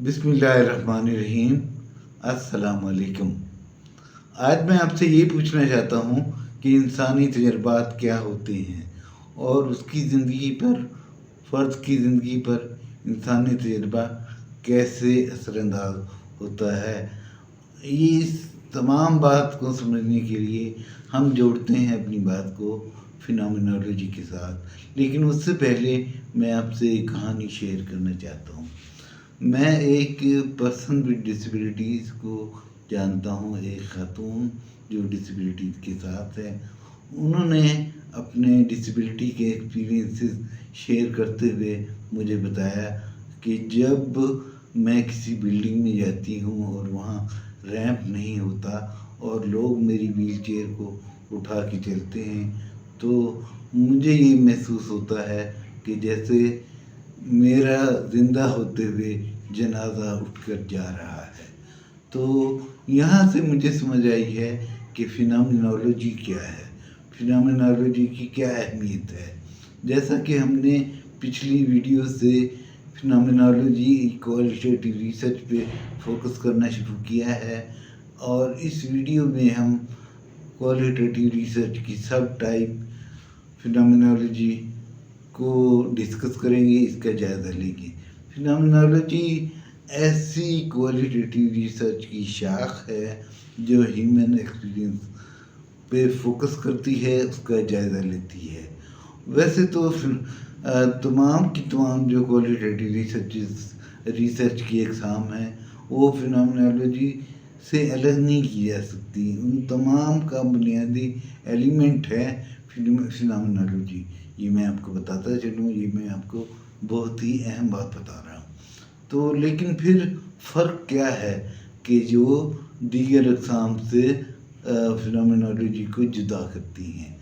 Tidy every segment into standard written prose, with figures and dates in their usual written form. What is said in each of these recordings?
बिस्मिल्लाहिर्रहमानिर्रहीम। अस्सलाम वालेकुम। आज मैं आपसे ये पूछना चाहता हूँ कि इंसानी तजर्बात क्या होते हैं और उसकी ज़िंदगी पर, फ़र्द की ज़िंदगी पर इंसानी तजर्बा कैसे असरअंदाज होता है। इस तमाम बात को समझने के लिए हम जोड़ते हैं अपनी बात को फिनोमिनोलॉजी के साथ। लेकिन उससे पहले मैं आपसे एक कहानी शेयर करना चाहता हूँ। मैं एक पर्सन विद डिसेबिलिटीज़ को जानता हूँ, एक खातून जो डिसेबिलिटीज़ के साथ है। उन्होंने अपने डिसेबिलिटी के एक्सपीरियंसेस शेयर करते हुए मुझे बताया कि जब मैं किसी बिल्डिंग में जाती हूँ और वहाँ रैंप नहीं होता और लोग मेरी व्हील चेयर को उठा के चलते हैं, तो मुझे ये महसूस होता है कि जैसे मेरा ज़िंदा होते हुए जनाजा उठकर जा रहा है। तो यहाँ से मुझे समझ आई है कि फिनोमिनोलॉजी क्या है, फिनोमिनोलॉजी की क्या अहमियत है। जैसा कि हमने पिछली वीडियो से फिनोमिनोलॉजी क्वालिटेटिव रिसर्च पे फोकस करना शुरू किया है और इस वीडियो में हम क्वालिटेटिव रिसर्च की सब टाइप फिनोमिनोलॉजी को डिस्कस करेंगे, इसका जायज़ा लेंगे। फिनोमिनोलॉजी ऐसी क्वालिटेटिव रिसर्च की शाख है जो ह्यूमन एक्सपीरियंस पे फोकस करती है, उसका जायज़ा लेती है। वैसे तो तमाम की तमाम जो क्वालिटेटिव रिसर्च की एग्ज़ाम हैं वो फिनोमिनोलॉजी से अलग नहीं की जा सकती। उन तमाम का बुनियादी एलिमेंट है फिनोमिनोलॉजी। ये मैं आपको बताता चलूँ, ये मैं आपको बहुत ही अहम बात बता रहा हूँ। तो लेकिन फिर फ़र्क क्या है कि जो दीगर अक़साम से फिनोमिनोलॉजी को जुदा करती हैं।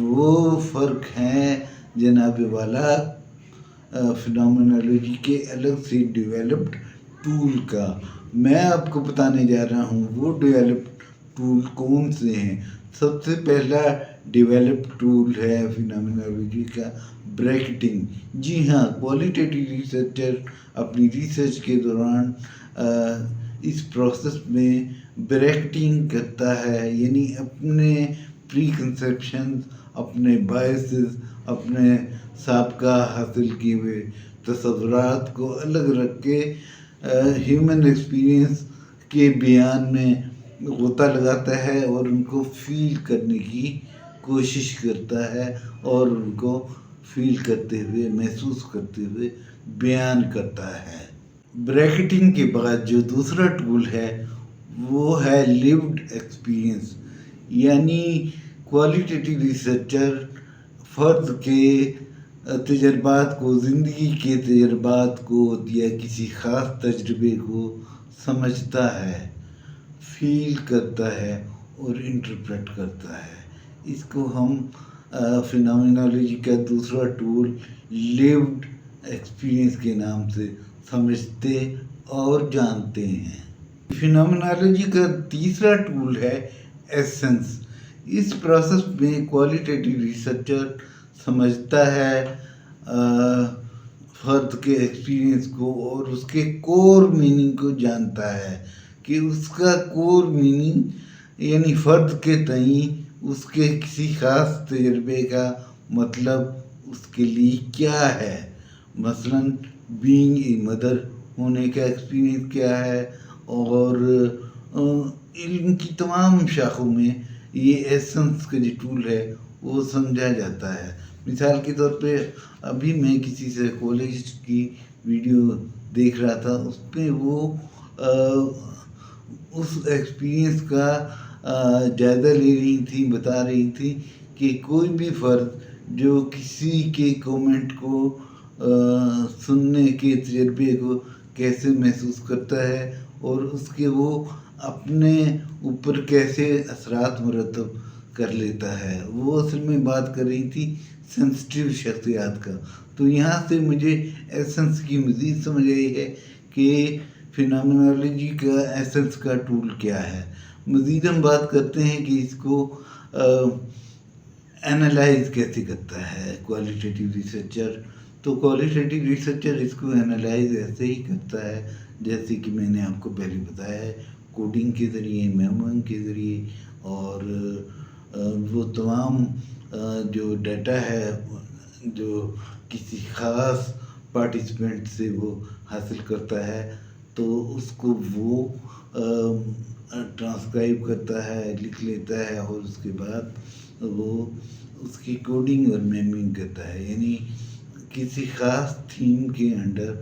वो फ़र्क है जनाब वाला फिनोमिनोलॉजी के अलग से डेवलप्ड टूल का। मैं आपको बताने जा रहा हूँ वो डेवलप्ड टूल कौन से हैं। सबसे पहला डेवलप्ड टूल है फिनोमिनोलॉजी का ब्रैकेटिंग। जी हाँ, क्वालिटेटिव रिसर्चर अपनी रिसर्च के दौरान इस प्रोसेस में ब्रैकेटिंग करता है, यानी अपने प्री कंसेप्शन, अपने बायसेस, अपने साबका हासिल किए हुए तसव्वुरात को अलग रख के ह्यूमन एक्सपीरियंस के बयान में गोता लगाता है और उनको फील करने की कोशिश करता है और उनको फील करते हुए, महसूस करते हुए बयान करता है। ब्रैकेटिंग के बाद जो दूसरा टूल है वो है लिव्ड एक्सपीरियंस, यानी क्वालिटेटिव रिसर्चर फ़र्द के तजर्बात को, ज़िंदगी के तजर्बात को या किसी ख़ास तजर्बे को समझता है, फील करता है और इंटरप्रेट करता है। इसको हम फिनोमिनोलॉजी का दूसरा टूल लिव्ड एक्सपीरियंस के नाम से समझते और जानते हैं। फिनोमिनोलॉजी का तीसरा टूल है एसेंस। इस प्रोसेस में क्वालिटेटिव रिसर्चर समझता है फ़र्द के एक्सपीरियंस को और उसके कोर मीनिंग को जानता है कि उसका कोर मीनिंग यानी फ़र्द के तई उसके किसी ख़ास तजर्बे का मतलब उसके लिए क्या है। मसलन बीइंग ए मदर होने का एक्सपीरियंस क्या है, और इल्म की तमाम शाखों में ये एसेंस का जो टूल है वो समझा जाता है। मिसाल के तौर पे अभी मैं किसी साइकोलॉजिस्ट की वीडियो देख रहा था, उस पे वो उस एक्सपीरियंस का जायज़ा ले रही थी, बता रही थी कि कोई भी फ़र्द जो किसी के कमेंट को सुनने के तजर्बे को कैसे महसूस करता है और उसके वो अपने ऊपर कैसे असरात मुरतब कर लेता है। वो असल में बात कर रही थी सेंसिटिव शख्सियात का। तो यहाँ से मुझे एसेंस की मज़ीद समझ आई है कि फिनोमिनोलॉजी का एसेंस का टूल क्या है। मज़ीद हम बात करते हैं कि इसको एनालाइज कैसे करता है क्वालिटेटिव रिसर्चर تو کوالیٹیٹیو ریسرچر اس کو انالائز ایسے ہی کرتا ہے جیسے کہ میں نے آپ کو پہلے بتایا ہے، کوڈنگ کے ذریعے، میموئنگ کے ذریعے، اور وہ تمام جو ڈیٹا ہے جو کسی خاص پارٹیسپینٹ سے وہ حاصل کرتا ہے تو اس کو وہ ٹرانسکرائب کرتا ہے، لکھ لیتا ہے، اور اس کے بعد وہ اس کی کوڈنگ اور میموئنگ کرتا ہے، یعنی کسی خاص تھیم کے انڈر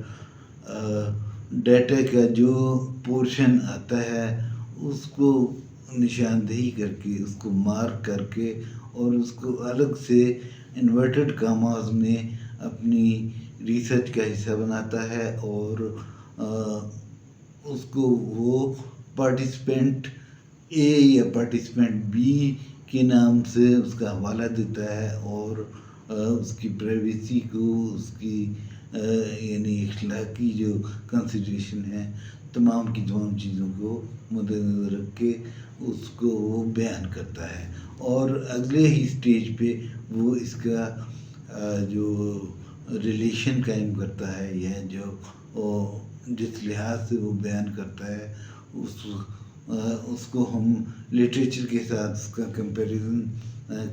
ڈیٹا کا جو پورشن آتا ہے اس کو نشاندہی کر کے، اس کو مارک کر کے، اور اس کو الگ سے انورٹڈ کاماز میں اپنی ریسرچ کا حصہ بناتا ہے، اور اس کو وہ پارٹیسپینٹ اے یا پارٹیسپینٹ بی کے نام سے اس کا حوالہ دیتا ہے، اور اس کی پرائیویسی کو، اس کی یعنی اخلاقی جو کنسیڈریشن ہے، تمام کی تمام چیزوں کو مد نظر رکھ کے اس کو وہ بیان کرتا ہے، اور اگلے ہی سٹیج پہ وہ اس کا جو ریلیشن قائم کرتا ہے، یا جو جس لحاظ سے وہ بیان کرتا ہے اس کو ہم لٹریچر کے ساتھ اس کا کمپیریزن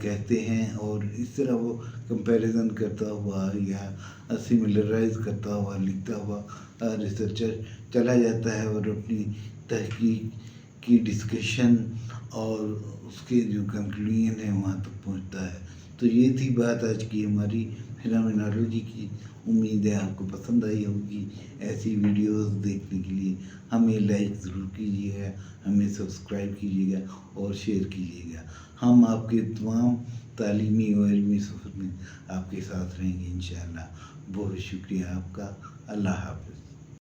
کہتے ہیں، اور اس طرح وہ کمپیریزن کرتا ہوا یا سملرائز کرتا ہوا لکھتا ہوا ریسرچر چلا جاتا ہے، اور اپنی تحقیق کی ڈسکشن اور اس کے جو کنکلوژن ہے وہاں تک پہنچتا ہے۔ تو یہ تھی بات آج کی ہماری فینومینالوجی کی۔ امید ہے آپ کو پسند آئی ہوگی۔ ایسی ویڈیوز دیکھنے کے لیے ہمیں لائک ضرور کیجیے گا، ہمیں سبسکرائب کیجیے گا اور شیئر کیجیے گا۔ ہم آپ کے تمام تعلیمی و علمی سفر میں آپ کے ساتھ رہیں گے انشاءاللہ۔ بہت شکریہ آپ کا۔ اللہ حافظ۔